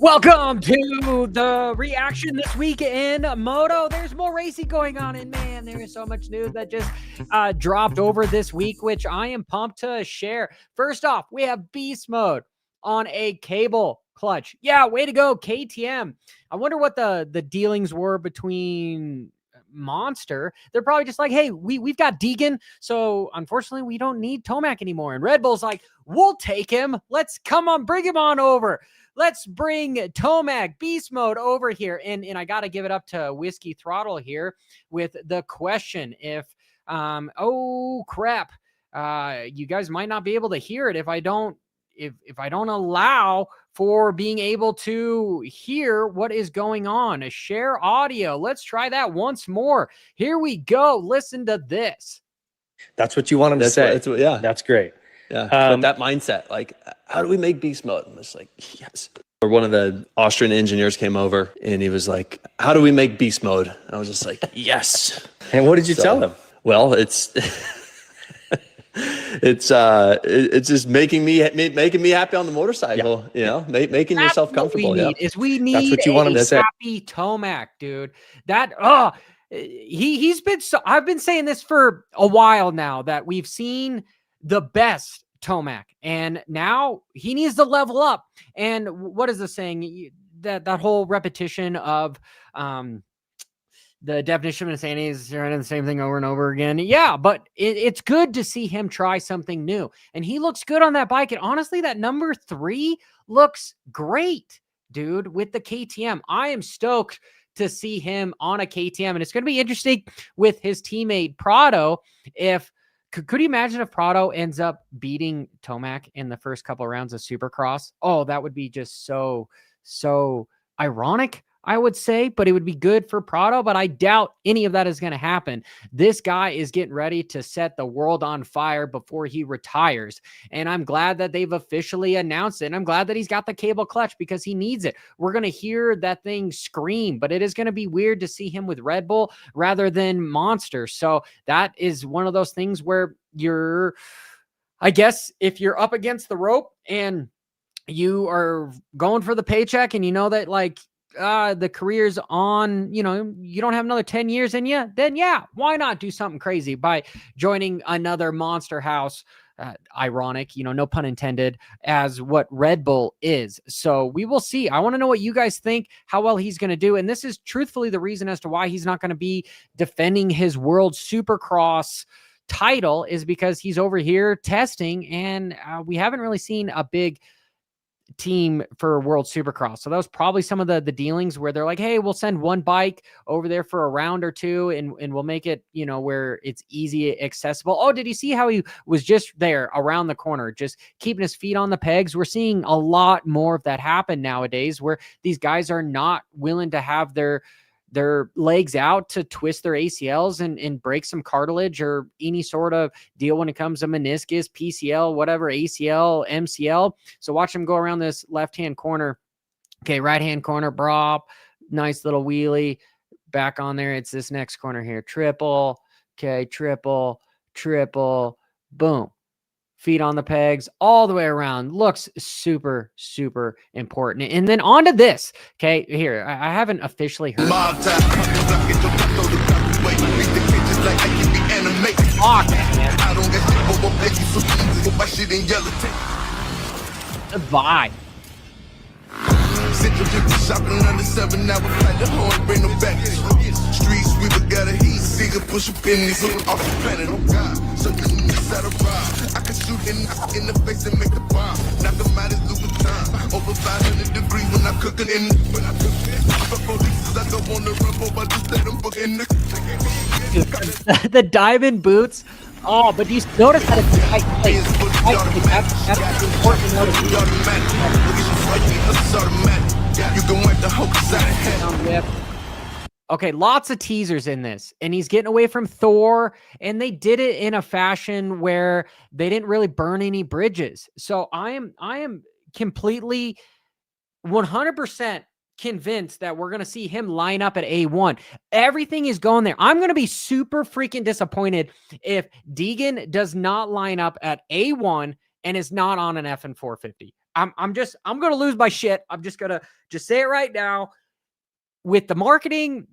Welcome to the reaction this week in Moto. There's more racing going on, and man, there is so much news that just dropped over this week, which I am pumped to share. First off, we have beast mode on a cable clutch. Yeah, way to go, KTM. I wonder what the dealings were between Monster. They're probably just like, hey, we've got Deegan, so unfortunately we don't need Tomac anymore. And Red Bull's like, we'll take him. Let's come on, bring him on over. Let's bring Tomac Beast Mode over here. And I got to give it up to Whiskey Throttle here with the question. If, oh crap, you guys might not be able to hear it if I don't allow for being able to hear what is going on. Share audio. Let's try that once more. Here we go. Listen to this. That's what you want him to say. Yeah. That's great. Yeah, but that mindset, like, how do we make beast mode? And it's like, yes. Or one of the Austrian engineers came over and he was like, how do we make beast mode? And I was just like, yes. And what did you tell him? Well, it's just making me happy on the motorcycle. Yeah. You know, making That's yourself comfortable. We need That's what you want him to say. Happy Tomac, dude. He's been I've been saying this for a while now that we've seen the best Tomac, and now he needs to level up. And what is the saying? That whole repetition of the definition of insanity is running the same thing over and over again. Yeah, but it's good to see him try something new, and he looks good on that bike. And honestly, that number 3 looks great, dude, with the KTM. I am stoked to see him on a KTM, and it's going to be interesting with his teammate Prado. If could you imagine if Prado ends up beating Tomac in the first couple of rounds of Supercross? Oh, that would be just so ironic, I would say, but it would be good for Prado, but I doubt any of that is going to happen. This guy is getting ready to set the world on fire before he retires, and I'm glad that they've officially announced it, and I'm glad that he's got the cable clutch because he needs it. We're going to hear that thing scream, but it is going to be weird to see him with Red Bull rather than Monster. So that is one of those things where I guess if you're up against the rope and you are going for the paycheck and you know that, like, the career's on, you know, you don't have another 10 years in you, then yeah, why not do something crazy by joining another monster house? Ironic, you know, no pun intended, as what Red Bull is. So we will see. I want to know what you guys think, how well he's going to do. And this is truthfully the reason as to why he's not going to be defending his World Supercross title, is because he's over here testing, and we haven't really seen a big team for World Supercross. So that was probably some of the dealings where they're like, hey, we'll send one bike over there for a round or two, and we'll make it, you know, where it's easy accessible. Oh, did you see how he was just there around the corner, just keeping his feet on the pegs? We're seeing a lot more of that happen nowadays, where these guys are not willing to have their legs out to twist their ACLs and break some cartilage or any sort of deal when it comes to meniscus, PCL, whatever, ACL, MCL. So watch him go around this left-hand corner. Okay, right-hand corner, brop, nice little wheelie, back on there. It's this next corner here, triple, okay, triple, boom. Feet on the pegs all the way around. Looks super, super important. And then on to this. Okay, here. I haven't officially heard. Fuck, Goodbye. Streets, we got a heat, nigga, push up in these off the planet. Oh God, so I can shoot in the face and make the bomb. Knock them out as Louis Vuitton. Over 500 degrees when I'm cooking in. When I cook it, for police, I go on the rumble, but just let them book in the diamond boots. Oh, but you notice that it's tight. That's important to notice. You can wipe the whole side of head. Okay, lots of teasers in this, and he's getting away from Thor, and they did it in a fashion where they didn't really burn any bridges. So I am completely 100% convinced that we're going to see him line up at A1. Everything is going there. I'm going to be super freaking disappointed if Deegan does not line up at A1 and is not on an FN450. I'm going to lose my shit. I'm just going to say it right now. With the marketing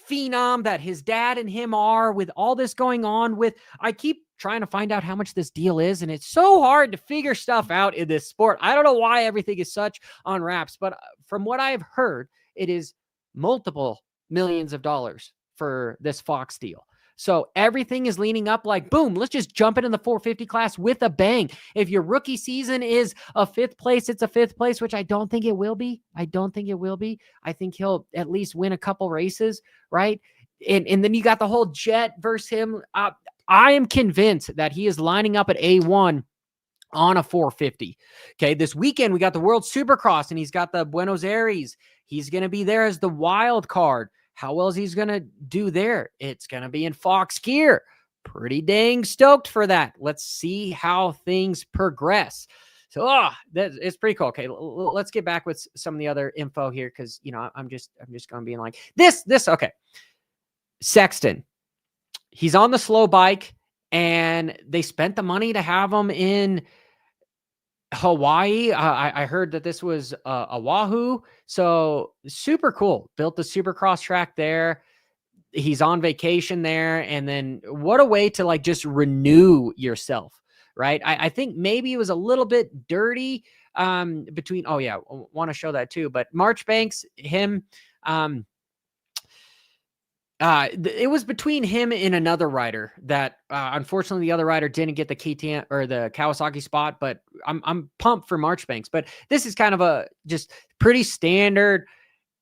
phenom that his dad and him are, with all this going on with, I keep trying to find out how much this deal is, and it's so hard to figure stuff out in this sport. I don't know why everything is such on wraps, but from what I've heard, it is multiple millions of dollars for this Fox deal. So everything is leaning up like, boom, let's just jump into the 450 class with a bang. If your rookie season is a 5th place, it's a 5th place, which I don't think it will be. I think he'll at least win a couple races, right? And then you got the whole Jet versus him. I am convinced that he is lining up at A1 on a 450. Okay, this weekend we got the World Supercross, and he's got the Buenos Aires. He's going to be there as the wild card. How well is he's going to do there? It's going to be in Fox gear. Pretty dang stoked for that. Let's see how things progress. So, it's pretty cool. Okay, let's get back with some of the other info here, because I'm just going to be like this. Okay, Sexton. He's on the slow bike, and they spent the money to have him in Hawaii. I heard that this was Oahu. So super cool. Built the Supercross track there. He's on vacation there. And then what a way to like just renew yourself, right? I think maybe it was a little bit dirty between, want to show that too. But Marchbanks, him, it was between him and another rider that unfortunately the other rider didn't get the KTM or the Kawasaki spot, but I'm pumped for Marchbanks. But this is kind of a just pretty standard.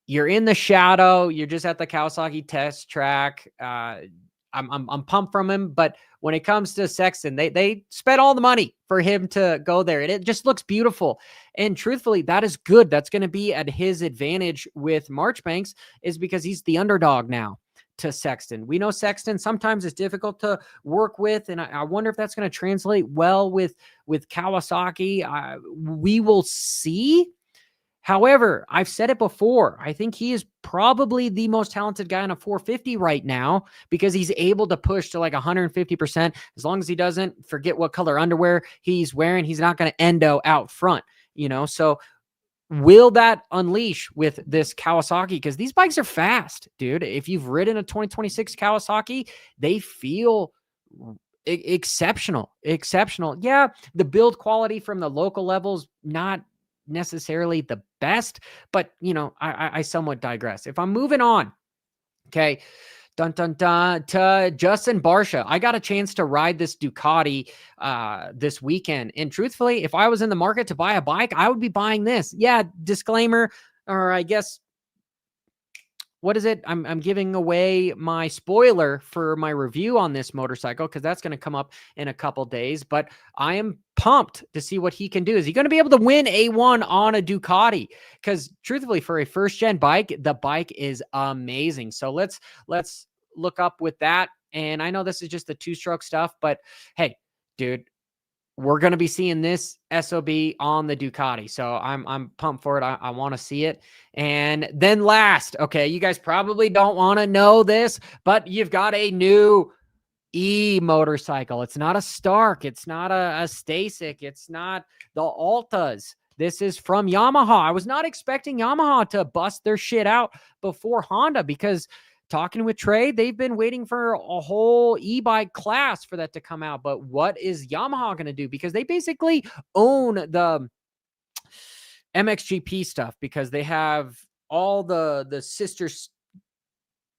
You're in the shadow. You're just at the Kawasaki test track. I'm pumped from him. But when it comes to Sexton, they spent all the money for him to go there. And it just looks beautiful. And truthfully, that is good. That's going to be at his advantage with Marchbanks, is because he's the underdog now to Sexton. We know Sexton sometimes is difficult to work with, and I wonder if that's going to translate well with Kawasaki. We will see. However, I've said it before. I think he is probably the most talented guy on a 450 right now, because he's able to push to like 150%. As long as he doesn't forget what color underwear he's wearing, he's not going to endo out front, so will that unleash with this Kawasaki? Because these bikes are fast, dude. If you've ridden a 2026 Kawasaki, they feel exceptional. Yeah, the build quality from the local levels, not necessarily the best, but, I somewhat digress. If I'm moving on, okay, to Justin Barcia. I got a chance to ride this Ducati this weekend. And truthfully, if I was in the market to buy a bike, I would be buying this. Yeah, disclaimer, or I guess, what is it? I'm giving away my spoiler for my review on this motorcycle, because that's going to come up in a couple days. But I am pumped to see what he can do. Is he going to be able to win A1 on a Ducati? Because truthfully, for a first-gen bike, the bike is amazing. So let's look up with that. And I know this is just the 2-stroke stuff, but hey, dude, we're going to be seeing this SOB on the Ducati. So I'm pumped for it. I want to see it. And then last, okay, you guys probably don't want to know this, but you've got a new motorcycle. It's not a Stark. It's not a Stasic. It's not the Altas. This is from Yamaha. I was not expecting Yamaha to bust their shit out before Honda, because talking with Trey, they've been waiting for a whole e-bike class for that to come out. But what is Yamaha going to do? Because they basically own the MXGP stuff, because they have all the sister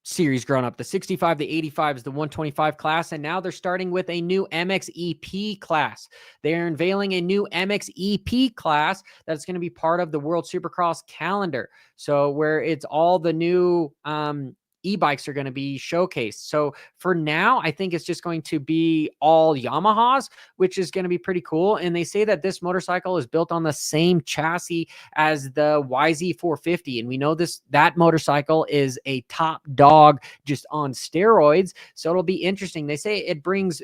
series grown up. The 65, the 85 is the 125 class. And now they're starting with a new MXEP class. They're unveiling a new MXEP class that's going to be part of the World Supercross calendar. So where it's all the new e-bikes are going to be showcased. So for now, I think it's just going to be all Yamahas, which is going to be pretty cool. And they say that this motorcycle is built on the same chassis as the YZ450. And we know that motorcycle is a top dog just on steroids. So it'll be interesting. They say it brings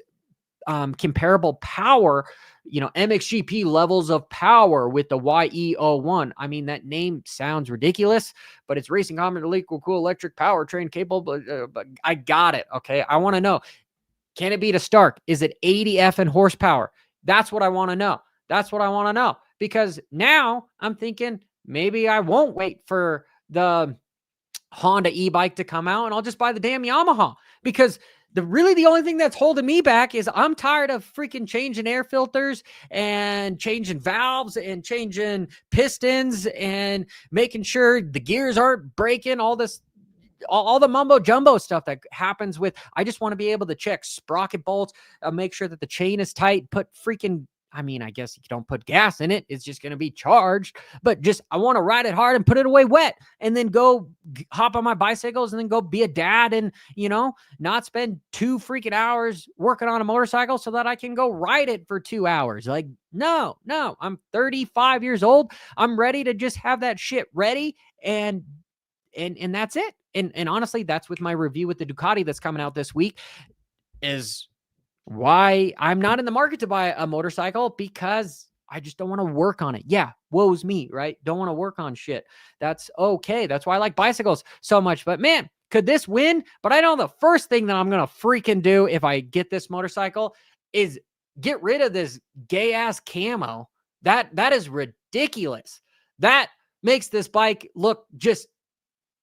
comparable power, MXGP levels of power with the YE01. I mean, that name sounds ridiculous, but it's racing common equal cool electric powertrain capable. But I got it. Okay. I want to know, can it beat a Stark? Is it 80 effing horsepower? That's what I want to know. because now I'm thinking maybe I won't wait for the Honda e-bike to come out and I'll just buy the damn Yamaha, because the only thing that's holding me back is I'm tired of freaking changing air filters and changing valves and changing pistons and making sure the gears aren't breaking, all the mumbo jumbo stuff that happens with. I just want to be able to check sprocket bolts, make sure that the chain is tight, I guess you don't put gas in it. It's just going to be charged, but I want to ride it hard and put it away wet and then go hop on my bicycles and then go be a dad and, not spend 2 freaking hours working on a motorcycle so that I can go ride it for 2 hours. Like, no, I'm 35 years old. I'm ready to just have that shit ready and that's it. And honestly, that's with my review with the Ducati that's coming out this week, is why I'm not in the market to buy a motorcycle, because I just don't want to work on it. Yeah, woe's me, right? Don't want to work on shit. That's okay. That's why I like bicycles so much. But man, could this win? But I know the first thing that I'm going to freaking do if I get this motorcycle is get rid of this gay ass camo. That is ridiculous. That makes this bike look just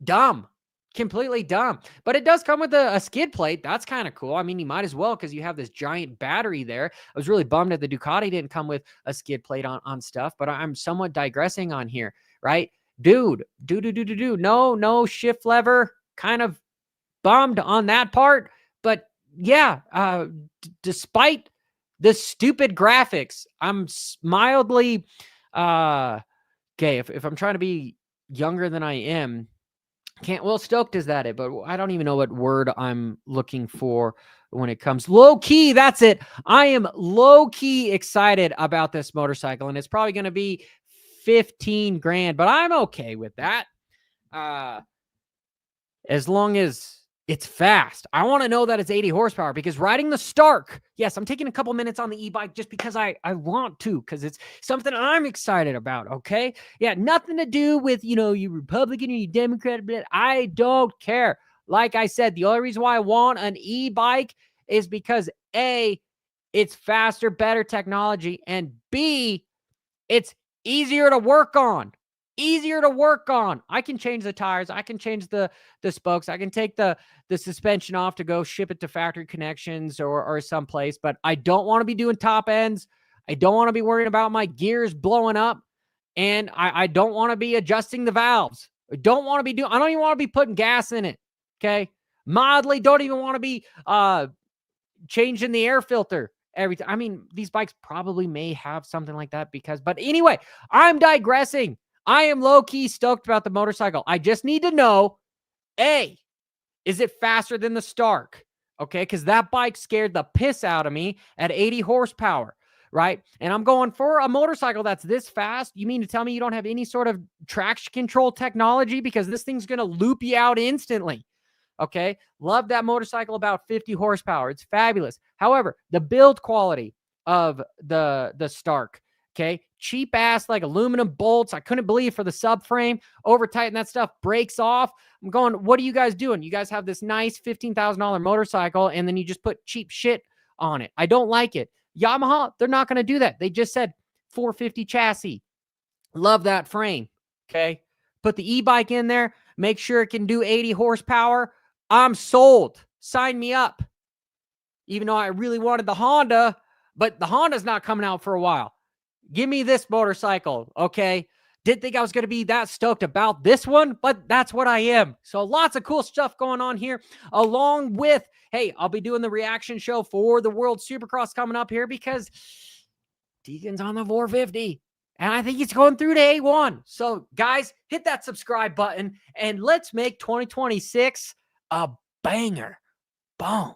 dumb. Completely dumb. But it does come with a skid plate. That's kind of cool. I mean, you might as well, because you have this giant battery there. I was really bummed that the Ducati didn't come with a skid plate on stuff, but I'm somewhat digressing on here, right? Dude. No shift lever. Kind of bummed on that part. But yeah, despite the stupid graphics, I'm mildly okay. If I'm trying to be younger than I am, stoked is that it, but I don't even know what word I'm looking for when it comes. Low key, that's it. I am low key excited about this motorcycle, and it's probably going to be 15 grand, but I'm okay with that. As long as it's fast. I want to know that it's 80 horsepower, because riding the Stark, yes, I'm taking a couple minutes on the e-bike just because I want to, because it's something I'm excited about, okay? Yeah, nothing to do with, you Republican or you Democrat, but I don't care. Like I said, the only reason why I want an e-bike is because A, it's faster, better technology, and B, it's easier to work on. I can change the tires. I can change the spokes. I can take the suspension off to go ship it to Factory Connections or someplace, but I don't want to be doing top ends. I don't want to be worrying about my gears blowing up, and I don't want to be adjusting the valves. I don't even want to be putting gas in it. Okay. Mildly don't even want to be changing the air filter every time. I mean, these bikes probably may have something like that but anyway, I'm digressing. I am low-key stoked about the motorcycle. I just need to know, A, is it faster than the Stark? Okay, because that bike scared the piss out of me at 80 horsepower, right? And I'm going for a motorcycle that's this fast. You mean to tell me you don't have any sort of traction control technology? Because this thing's going to loop you out instantly. Okay, love that motorcycle, about 50 horsepower. It's fabulous. However, the build quality of the Stark, okay, cheap ass like aluminum bolts. I couldn't believe for the subframe, over tighten that stuff breaks off. I'm going, what are you guys doing? You guys have this nice $15,000 motorcycle and then you just put cheap shit on it. I don't like it. Yamaha, they're not going to do that. They just said 450 chassis. Love that frame. Okay. Put the e-bike in there. Make sure it can do 80 horsepower. I'm sold. Sign me up. Even though I really wanted the Honda, but the Honda's not coming out for a while. Give me this motorcycle, okay? Didn't think I was going to be that stoked about this one, but that's what I am. So lots of cool stuff going on here, along with, hey, I'll be doing the reaction show for the World Supercross coming up here, because Deegan's on the 450, and I think he's going through to A1. So guys, hit that subscribe button, and let's make 2026 a banger. Boom.